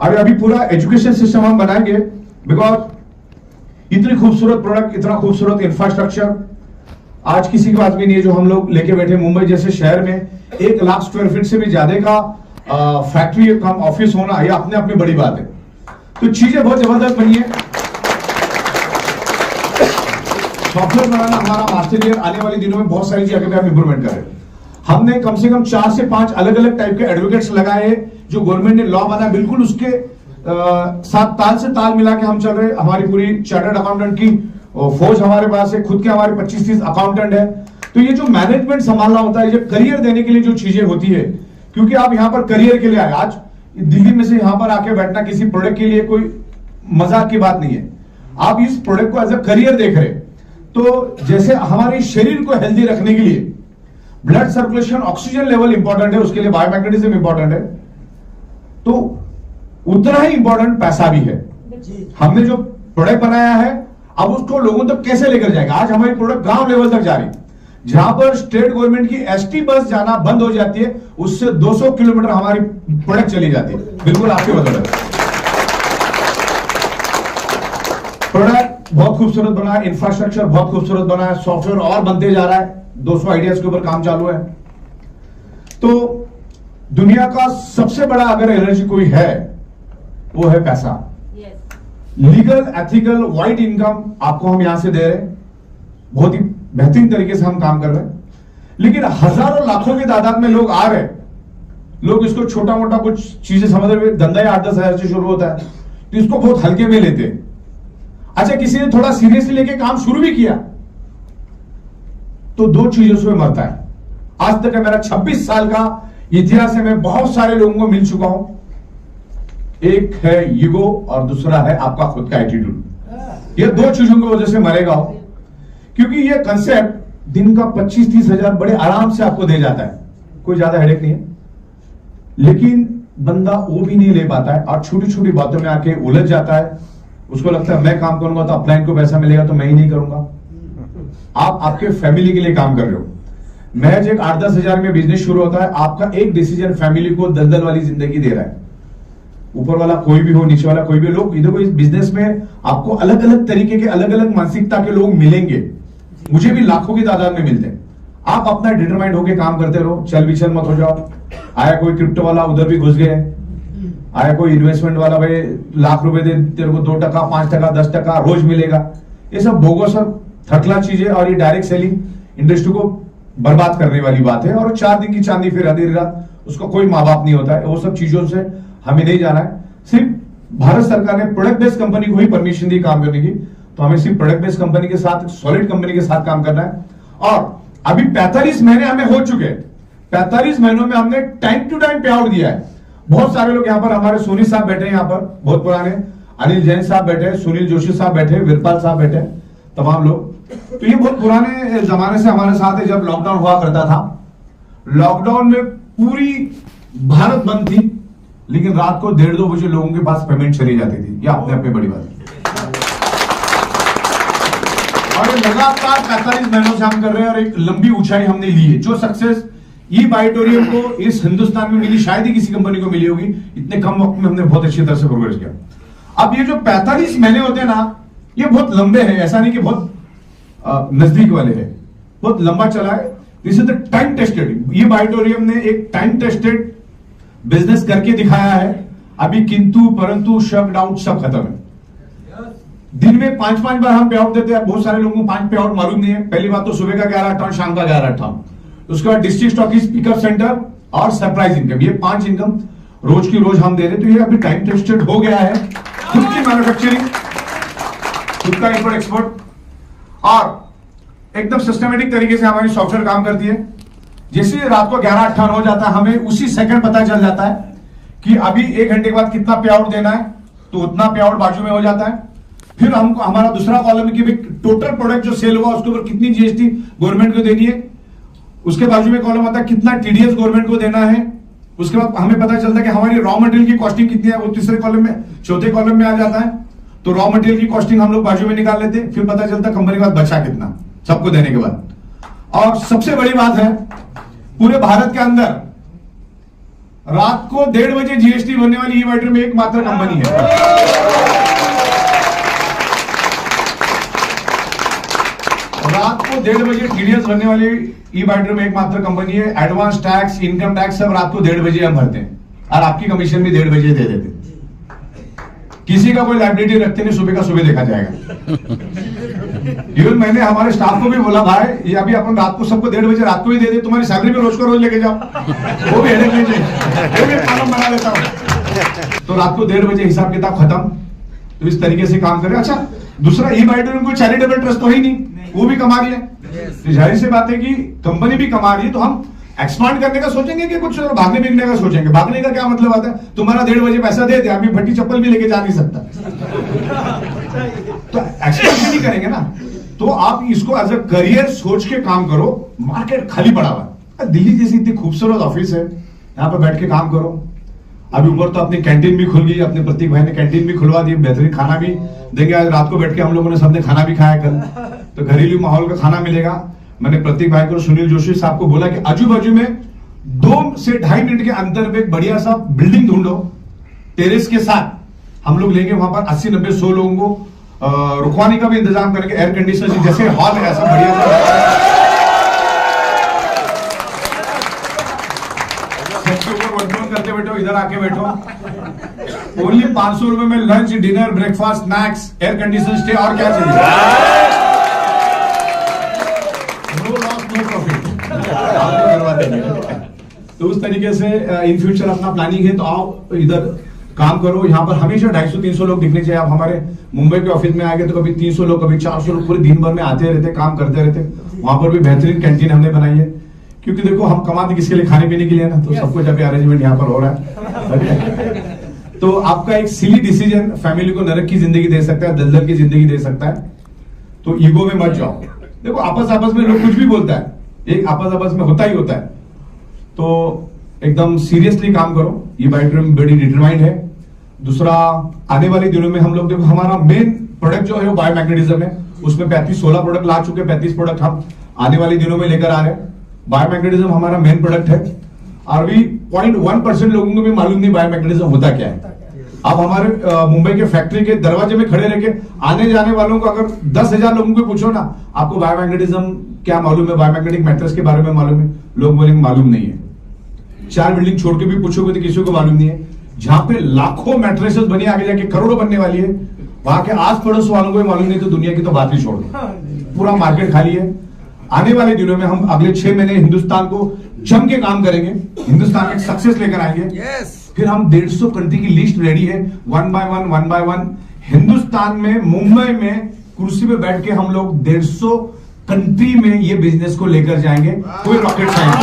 अरे अभी पूरा एजुकेशन सिस्टम हम बनाएंगे, बिकॉज इतनी खूबसूरत प्रोडक्ट, इतना खूबसूरत इंफ्रास्ट्रक्चर आज किसी के पास भी नहीं है। जो हम लोग लेके बैठे मुंबई जैसे शहर में 1 लाख स्क्वायर फीट से भी ज्यादा का फैक्ट्री कम ऑफिस होना, ये अपने आप में बड़ी बात है। तो चीजें बहुत जबरदस्त बनी है। सॉफ्टवेयर बनाना हमारा मास्टर ईयर, आने वाले दिनों में बहुत सारी जगह पे हम इंप्रूवमेंट करें। हमने कम से कम 4 से 5 अलग अलग टाइप के एडवोकेट्स लगाए, जो गवर्नमेंट ने लॉ बना बिल्कुल उसके साथ ताल से ताल मिला के हम चल रहे। हमारी पूरी चार्टर्ड अकाउंटेंट की फौज हमारे पास है, खुद के हमारे 25-30 अकाउंटेंट है। तो ये जो मैनेजमेंट संभालना होता है, जो करियर देने के लिए जो चीजें होती है, क्योंकि आप यहाँ पर करियर के लिए आए, आज दिल्ली में से यहाँ पर आके बैठना किसी प्रोडक्ट के लिए कोई मजाक की बात नहीं है। आप इस प्रोडक्ट को एज अ करियर देख रहे। तो जैसे हमारे शरीर को हेल्दी रखने के लिए blood circulation, oxygen level important है, उसके लिए बायोमैग्नेटिज्म इंपॉर्टेंट है, तो उतना ही इंपॉर्टेंट पैसा भी है। हमने जो प्रोडक्ट बनाया है, अब उसको लोगों तक कैसे लेकर जाएगा। आज हमारी प्रोडक्ट गांव लेवल तक जा रही, जहां पर स्टेट गवर्नमेंट की एसटी बस जाना बंद हो जाती है, उससे 200 किलोमीटर हमारी प्रोडक्ट चली जाती है, बिल्कुल आपके बदौलत। प्रोडक्ट बहुत खूबसूरत बना है, इंफ्रास्ट्रक्चर बहुत खूबसूरत बना है, सॉफ्टवेयर और बनते जा रहा है, 200 आइडियाज के ऊपर काम चालू है। तो दुनिया का सबसे बड़ा अगर एनर्जी कोई है, वो है पैसा। लीगल, एथिकल, वाइड इनकम आपको हम यहां से दे रहे हैं, बहुत ही बेहतरीन तरीके से हम काम कर रहे हैं। लेकिन हजारों लाखों की तादाद में लोग आ रहे हैं। लोग इसको छोटा मोटा कुछ चीजें समझ रहे, धंधा 8-10 हजार से शुरू होता है, तो इसको बहुत हल्के में लेते हैं। अच्छा, किसी ने थोड़ा सीरियसली लेके काम शुरू भी किया तो 2 चीजों से मरता है। आज तक मेरा 26 साल का इतिहास है, मैं बहुत सारे लोगों को मिल चुका हूं। एक है ईगो और दूसरा है आपका खुद का एटीट्यूड। ये 2 चीजों की वजह से मरेगा हो, क्योंकि ये कंसेप्ट दिन का 25-30 हजार बड़े आराम से आपको दे जाता है, कोई ज्यादा हेडेक नहीं है। लेकिन बंदा वो भी नहीं ले पाता है और छोटी छोटी बातों में आके उलझ जाता है। उसको लगता है मैं काम करूंगा तो अपलाइन को पैसा मिलेगा, तो मैं ही नहीं करूंगा। आप आपके फैमिली के लिए काम कर रहे हो। महज एक 8-10 हजार में बिजनेस शुरू होता है, आपका एक डिसीजन फैमिली को दलदल वाली जिंदगी दे रहा है। ऊपर वाला कोई भी हो, नीचे वाला कोई भी, लोग इधर को इस बिजनेस में आपको अलग अलग तरीके के, अलग अलग मानसिकता के लोग मिलेंगे। मुझे भी लाखों की तादाद में मिलते हैं। आप अपना डिटरमाइंड होकर काम करते रहो, चल विचल मत हो जाओ। आया कोई क्रिप्टो वाला, उधर भी घुस गए। आया कोई इन्वेस्टमेंट वाला, भाई लाख रुपए दे तेरे को 2%, 5%, 10% रोज मिलेगा। ये सब बोगस और थकला चीजें, और ये डायरेक्ट सेलिंग इंडस्ट्री को बर्बाद करने वाली बात है। और 4 दिन की चांदी फिर आधी रात, उसका कोई माँ बाप नहीं होता है। वो सब चीजों से हमें नहीं जाना है। सिर्फ भारत सरकार ने प्रोडक्ट बेस्ड कंपनी को ही परमिशन दी काम करने की, तो हमें सिर्फ प्रोडक्ट बेस्ड कंपनी के साथ, सॉलिड कंपनी के साथ काम करना है। और अभी 45 महीने हमें हो चुके हैं। 45 महीनों में हमने टाइम टू टाइम पे आउट दिया है। बहुत सारे लोग यहाँ पर, हमारे सोनी साहब बैठे हैं यहाँ पर, बहुत पुराने, अनिल जैन साहब बैठे, सुनील जोशी साहब बैठे, वीरपाल साहब बैठे, तमाम लोग। तो ये बहुत पुराने जमाने से हमारे साथ है। जब लॉकडाउन हुआ करता था, लॉकडाउन में पूरी भारत बंद थी, लेकिन रात को 1:30-2 बजे लोगों के पास पेमेंट चली जाती थी। ये अपने अपने बड़ी बात है। और ये लगातार 45 महीनों से हम कर रहे हैं, और एक लंबी ऊंचाई हमने ली है। जो सक्सेस ई बायोटोरियम को इस हिंदुस्तान में मिली, शायद ही किसी कंपनी को मिली होगी। इतने कम वक्त में हमने बहुत अच्छी तरह से प्रोग्रेस किया। अब ये जो 45 महीने होते हैं ना, ये बहुत लंबे हैं। ऐसा नहीं कि बहुत नजदीक वाले हैं, बहुत लंबा चला है। This is the time tested. ये बायोटोरियम ने एक टाइम टेस्टेड बिजनेस करके दिखाया है। अभी किंतु परंतु, शक डाउट सब खत्म है। दिन में 5-5 बार हम पे आउट देते हैं। बहुत सारे लोगों को 5 पे आउट मालूम नहीं है। पहली बात तो सुबह का 11-58, शाम का 11-58, उसके बाद डिस्ट्रिक्ट स्टॉकिस्ट पिकअप सेंटर और सरप्राइज इनकम, ये 5 इनकम रोज की रोज हम दे रहे। तो ये अभी टाइम टेस्टेड हो गया है। खुद की मैन्युफैक्चरिंग, खुद का इंपोर्ट एक्सपोर्ट, और एकदम सिस्टमेटिक तरीके से हमारी सॉफ्टवेयर काम करती है। जैसे रात को 11-58 हो जाता है, हमें उसी सेकंड पता चल जाता है कि अभी 1 घंटे के बाद कितना पे आउट देना है, तो उतना पे आउट बाजू में हो जाता है। फिर हमको हमारा दूसरा कॉलम है कि टोटल प्रोडक्ट जो सेल हुआ उसके ऊपर कितनी जीएसटी गवर्नमेंट को देनी है। उसके बाजू में कॉलम आता है कितना टीडीएस गवर्नमेंट को देना है। उसके बाद हमें पता चलता है कि हमारी रॉ मटेरियल की कॉस्टिंग कितनी है, वो तीसरे कॉलम में, चौथे कॉलम में आ जाता है। तो रॉ मटेरियल की कॉस्टिंग हम लोग बाजू में निकाल लेते हैं। फिर पता चलता है कंपनी के बाद बचा कितना सबको देने के बाद। और सबसे बड़ी बात है, पूरे भारत के अंदर रात को 1:30 बजे जीएसटी भरने वाली ई बाइटर में एकमात्र कंपनी है। रात को 1:30 बजे टीडीएस भरने वाली ई बाइटर में एकमात्र कंपनी है। एडवांस टैक्स, इनकम टैक्स सब रात को 1:30 बजे हम भरते हैं और आपकी कमीशन भी 1:30 बजे दे देते हैं। किसी का कोई लाइबिलिटी रखते नहीं, सुबह का सुबह देखा जाएगा। इवन मैंने हमारे स्टाफ को भी बोला, भाई ये अभी अपन रात को सबको 1:30 बजे रात को ही दे दे, तुम्हारी सैलरी भी रोज का रोज लेके जाओ, वो भी हेडेक लीजिए, वो भी कॉलम बना देता हूं। तो रात को 1:30 बजे हिसाब किताब खत्म। तो इस तरीके से काम करें। अच्छा, दूसरा ई बाइटर में कोई चैरिटेबल ट्रस्ट तो ही नहीं, वो भी कमा रही है। तो जाहिर सी बात है कि कंपनी भी कमा रही है, तो हम एक्सपांड करने का सोचेंगे कि कुछ भागने बिकने का सोचेंगे। भागने का क्या मतलब आता है, तुम्हारा 1:30 बजे पैसा दे दे, अभी फटी चप्पल भी लेके जा नहीं सकता, तो एक्सपांड नहीं करेंगे ना। तो आप इसको एज अ करियर सोच के काम करो। मार्केट खाली पड़ा हुआ है, दिल्ली जैसी इतनी खूबसूरत ऑफिस है, यहाँ पर बैठ के काम करो। अभी ऊपर तो अपनी कैंटीन भी खुल गई, अपने प्रतीक भाई ने कैंटीन भी खुलवा दी, बेहतरीन खाना भी देंगे। आज रात को बैठ के हम लोगों ने सबने खाना भी खाया कल, तो घरेलू माहौल का खाना मिलेगा। मैंने प्रतीक भाई को, सुनील जोशी साहब को बोला कि आजू बाजू में 2 से 2.5 मिनट के अंदर में एक बढ़िया सा बिल्डिंग ढूंढो टेरेस के साथ। हम लोग लेंगे वहां पर 80, 90, 100 लोगों को रुकवाने का भी इंतजाम करेंगे। एयर कंडीशनर जैसे हॉल है ऐसा बढ़िया करते बैठो, इधर आके बैठो। ओनली 500 रुपए में lunch, dinner, breakfast, snacks, air condition stay, और क्या चाहिए। तो उस तरीके से इन फ्यूचर अपना प्लानिंग है, तो आओ इधर काम करो। यहाँ पर हमेशा 250-300 लोग दिखने चाहिए। आप हमारे मुंबई के ऑफिस में आएंगे तो कभी 300 लोग, कभी 400 लोग पूरे दिन भर में आते रहते, काम करते रहते। वहां पर भी बेहतरीन कैंटीन हमने बनाई है, क्योंकि देखो हम कमाते किसके लिए, खाने पीने के लिए ना। तो सब कुछ अभी अरेंजमेंट यहाँ पर हो रहा है। तो आपका एक सिली डिसीजन फैमिली को नरक की जिंदगी दे सकता है, दलदल की जिंदगी दे सकता है। तो ईगो में मत जाओ। देखो आपस में लोग कुछ भी बोलता है, एक आपस में होता ही होता है। तो एकदम सीरियसली काम करो। ये बाइटर बड़ी डिटरमाइंड है। दूसरा, आने वाले दिनों में हम लोग, देखो हमारा मेन प्रोडक्ट जो है वो बायोमैग्नेटिज्म है। उसमें 16 प्रोडक्ट ला चुके, 35 प्रोडक्ट हम आने वाले दिनों में लेकर आ रहे हैं। बायोमैग्नेटिज्म हमारा मेन प्रोडक्ट है। और अभी 0.1% लोगों को भी मालूम नहीं बायोमैग्नेटिज्म होता क्या है। आप हमारे मुंबई के फैक्ट्री के दरवाजे में खड़े रहकर आने जाने वालों को अगर 10,000 लोगों को पूछो ना, आपको बायोमैग्नेटिज्म क्या मालूम है, बायोमैग्नेटिक मैट्रेस के बारे में मालूम है, लोग बोलेंगे मालूम नहीं है। 4 बिल्डिंग छोड़ के भी पूछोगे तो किसी को मालूम नहीं है। जहां पे लाखों मैट्रेसेस बनी, आगे जाके करोड़ों बनने वाली है, वहां के आस पड़ोस वालों को भी मालूम नहीं, तो दुनिया की तो बात ही छोड़ दो, पूरा मार्केट खाली है। आने वाले दिनों में हम अगले 6 महीने हिंदुस्तान को जम के काम करेंगे, हिंदुस्तान में सक्सेस लेकर आएंगे। फिर हम 150 कंट्री की लिस्ट रेडी है, 1 बाय 1 हिंदुस्तान में, मुंबई में कुर्सी पे बैठ के हम लोग 150 कंट्री में ये बिजनेस को लेकर जाएंगे। कोई रॉकेट साइंस,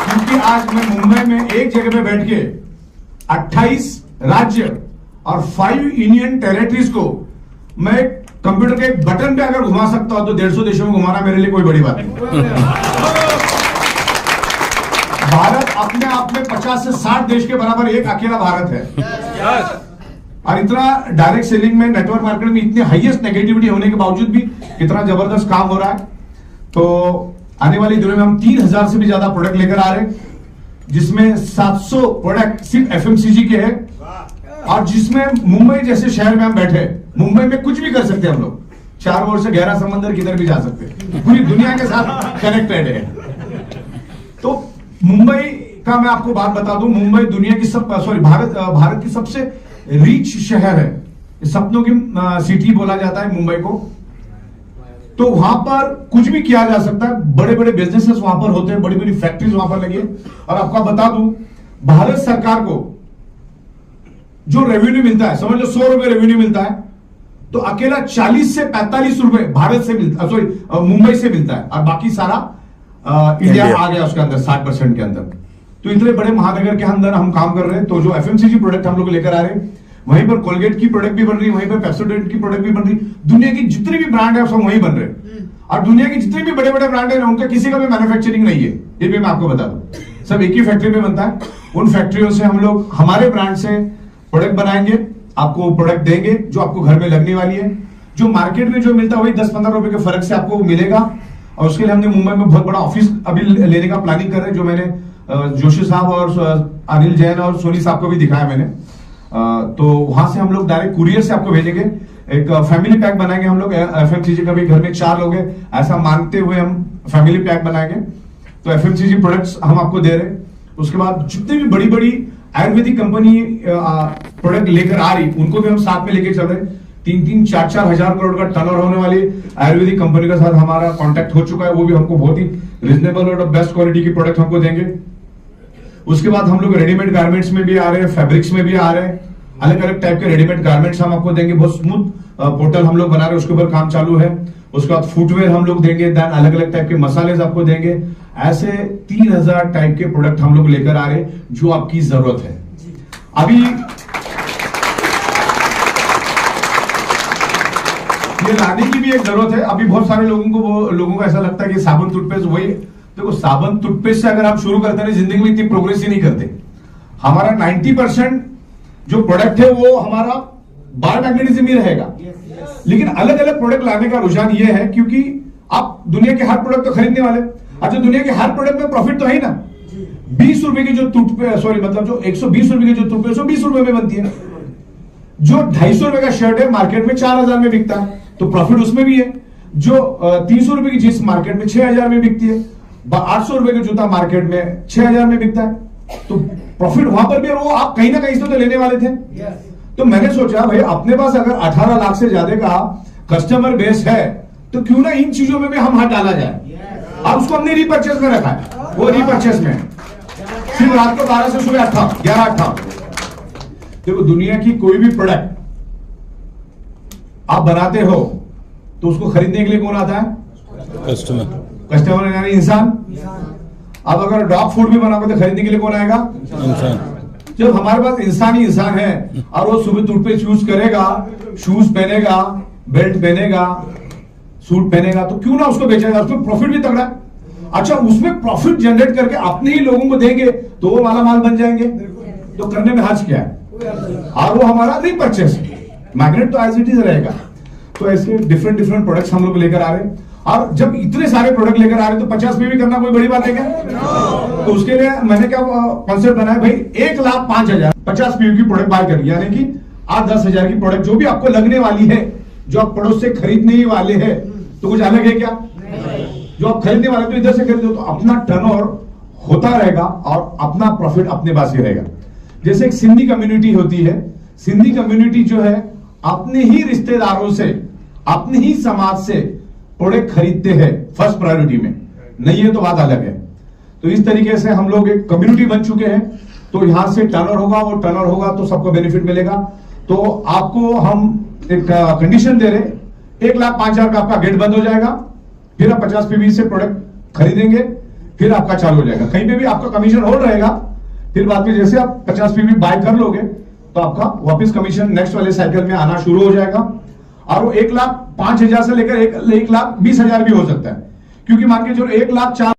क्योंकि आज मैं मुंबई में एक जगह पे बैठ के 28 राज्य और 5 यूनियन टेरिटरीज को मैं कंप्यूटर के एक बटन पे अगर घुमा सकता हूं, तो 150 देशों में घुमाना मेरे लिए कोई बड़ी बात नहीं। भारत अपने आप में 50 से 60 देश के बराबर एक अकेला भारत है। और इतना डायरेक्ट सेलिंग में, नेटवर्क मार्केट में इतनी हाईएस्ट नेगेटिविटी होने के बावजूद भी इतना जबरदस्त काम हो रहा है। तो आने वाले दिनों में हम 3000 से भी ज्यादा प्रोडक्ट लेकर आ रहे हैं, जिसमें 700 प्रोडक्ट सिर्फ एफएमसीजी के हैं। और जिसमें मुंबई जैसे शहर में हम बैठे, मुंबई में कुछ भी कर सकते हैं हम लोग। 4 ओर से गहरा समंदर किधर भी जा सकते हैं, पूरी दुनिया के साथ कनेक्टेड है। तो मुंबई का मैं आपको बात बता दूं, मुंबई दुनिया की भारत की सबसे रिच शहर है, सपनों की सिटी बोला जाता है मुंबई को। तो वहां पर कुछ भी किया जा सकता है, बड़े बड़े बिजनेसेस वहां पर होते हैं, बड़ी बड़ी फैक्ट्रीज वहां पर लगी है। और आपको बता दूं, भारत सरकार को जो रेवेन्यू मिलता है, समझ लो 100 रुपए रेवेन्यू मिलता है, तो अकेला 40 से 45 रुपए भारत से मिलता है, मुंबई से मिलता है। और बाकी सारा इंडिया आ गया उसके अंदर 60% के अंदर। तो इतने बड़े महानगर के अंदर हम काम कर रहे हैं। तो जो एफएमसीजी प्रोडक्ट हम लोग लेकर आ रहे हैं, वहीं पर कोलगेट की प्रोडक्ट भी बन रही है, वहीं पर पेप्सोडेंट की प्रोडक्ट भी बन रही है। दुनिया की जितनी भी ब्रांड है सब वहीं बन रहे हैं। और दुनिया की जितने भी बड़े बड़े ब्रांड है, उनका किसी का भी मैन्युफैक्चरिंग नहीं है, ये भी मैं आपको बता दूं, सब एक ही फैक्ट्री में बनता है। उन फैक्ट्रियों से हम लोग हमारे ब्रांड से प्रोडक्ट बनाएंगे, आपको प्रोडक्ट देंगे जो आपको घर में लगने वाली है। जो मार्केट में जो मिलता है वही 10-15 रुपए के फर्क से आपको मिलेगा। और उसके लिए हमने मुंबई में बहुत बड़ा ऑफिस अभी लेने का प्लानिंग कर रहे हैं, जो मैंने जोशी साहब और अनिल जैन और सोनी साहब को भी दिखाया मैंने। तो वहां से हम लोग डायरेक्ट कुरियर से आपको भेजेंगे, एक फैमिली पैक बनाएंगे हम लोग। एफएमसीजी का भी घर में 4 लोग हैं ऐसा मानते हुए हम फैमिली पैक बनाएंगे, तो एफएमसीजी प्रोडक्ट्स हम आपको दे रहे हैं। उसके बाद जितनी भी बड़ी बड़ी आयुर्वेदिक कंपनी प्रोडक्ट लेकर आ रही, उनको भी हम साथ में लेके चल रहे हैं। 3-3, 4-4 हजार करोड़ का टर्नओवर होने वाली आयुर्वेदिक कंपनी के साथ हमारा कांटेक्ट हो चुका है, वो भी हमको बहुत ही रिजनेबल और बेस्ट क्वालिटी की प्रोडक्ट हमको देंगे। उसके बाद हम लोग रेडीमेड गारमेंट्स में भी आ रहे हैं, फैब्रिक्स में भी आ रहे हैं, अलग अलग टाइप के रेडीमेड गारमेंट्स हम आपको देंगे। बहुत स्मूथ पोर्टल हम लोग बना रहे हैं, उसके ऊपर काम चालू है। उसके बाद फुटवेयर हम लोग देंगे, देन अलग अलग टाइप के मसाले आपको देंगे। ऐसे 3000 टाइप के प्रोडक्ट हम लोग लेकर आ रहे हैं जो आपकी जरूरत है। अभी ये लाने की भी एक जरूरत है। अभी बहुत सारे लोगों को ऐसा लगता है कि साबुन टूथपेस्ट वही, देखो साबुन टूथपेस्ट से अगर आप शुरू करते हैं जिंदगी में इतनी प्रोग्रेस ही नहीं करते। हमारा 90% जो प्रोडक्ट है वो हमारा बायोमैग्नेटिज्म ही रहेगा, लेकिन अलग अलग प्रोडक्ट लाने का रुझान ये है क्योंकि आप दुनिया के हर प्रोडक्ट तो खरीदने वाले। अच्छा, दुनिया के हर प्रोडक्ट में प्रॉफिट तो है ही ना। 20 रुपए की जो टूथपेस्ट, सॉरी मतलब जो 120 रुपए की जो टूथपेस्ट 20 रुपए में बनती है। जो 250 रुपए का शर्ट है मार्केट में 4000 में बिकता है, तो प्रॉफिट उसमें भी है। जो 300 रुपए की जींस मार्केट में 6000 में बिकती है, 800 रुपए का जूता मार्केट में 6000 में बिकता है, तो प्रॉफिट वहां पर भी है। वो आप कहीं ना कहीं से तो लेने वाले थे। तो मैंने सोचा भाई अपने पास अगर 18 लाख से ज्यादा का कस्टमर बेस है तो क्यों ना इन चीजों में भी हम हाथ डाला जाए। अब उसको हमने रीपर्चेस में रखा है, वो रीपर्चेस में सिर्फ रात को 12 से सुबह 11-8। देखो दुनिया की कोई भी प्रोडक्ट आप बनाते हो तो उसको खरीदने के लिए कौन आता है? कस्टमर यानी इंसान। अब अगर डॉग फूड भी बनाओगे तो खरीदने के लिए कौन आएगा? इंसान। जब हमारे पास इंसान ही इंसान है और वो सुबह टूथपेस्ट यूज करेगा, शूज पहनेगा, बेल्ट पहनेगा, सूट पहनेगा, तो क्यों ना उसको बेचेगा, उसमें प्रॉफिट भी तगड़ा। अच्छा, उसमें प्रॉफिट जनरेट करके अपने ही लोगों को देंगे तो वो माला माल बन जाएंगे, तो करने में हर्ज क्या है? और वो हमारा रीपर्चेस मैग्नेट तो एज इट इज रहेगा। तो ऐसे डिफरेंट प्रोडक्ट्स हम लोग लेकर आ रहे हैं, और जब इतने सारे प्रोडक्ट लेकर आ रहे हैं तो 50 में भी करना कोई बड़ी बात है क्या? तो उसके लिए मैंने क्या कॉन्सेप्ट बनाया भाई, 1,05,000 50 पीयू की प्रोडक्ट बाय करनी, यानी कि 8-10 हजार की प्रोडक्ट जो भी आपको लगने वाली है, जो आप पड़ोस से खरीदने ही वाले हैं, तो कुछ अलग है क्या? जो आप खरीदने वाले तो इधर से खरीदो तो अपना टर्नओवर होता रहेगा और अपना प्रॉफिट अपने पास ही रहेगा। जैसे एक सिंधी कम्युनिटी होती है, सिंधी कम्युनिटी जो है अपने ही रिश्तेदारों से, अपने ही समाज से प्रोडक्ट खरीदते हैं फर्स्ट प्रायोरिटी में, नहीं है तो बात अलग है। तो इस तरीके से हम लोग एक कम्युनिटी बन चुके हैं, तो यहां से टर्नओवर होगा, वो टर्नओवर होगा तो सबको बेनिफिट मिलेगा। तो आपको हम एक कंडीशन दे रहे, 1,05,000 का आपका गेट बंद हो जाएगा, फिर आप 50 पीवी से प्रोडक्ट खरीदेंगे, फिर आपका चालू हो जाएगा। कहीं पे भी आपका कमीशन होल्ड रहेगा, फिर बाद में जैसे आप 50 पीवी बाय कर लोगे तो आपका वापस कमीशन नेक्स्ट वाले साइकिल में आना शुरू हो जाएगा। और वो 1,05,000 से लेकर 1,20,000 भी हो सकता है, क्योंकि मान के जो 1,04,000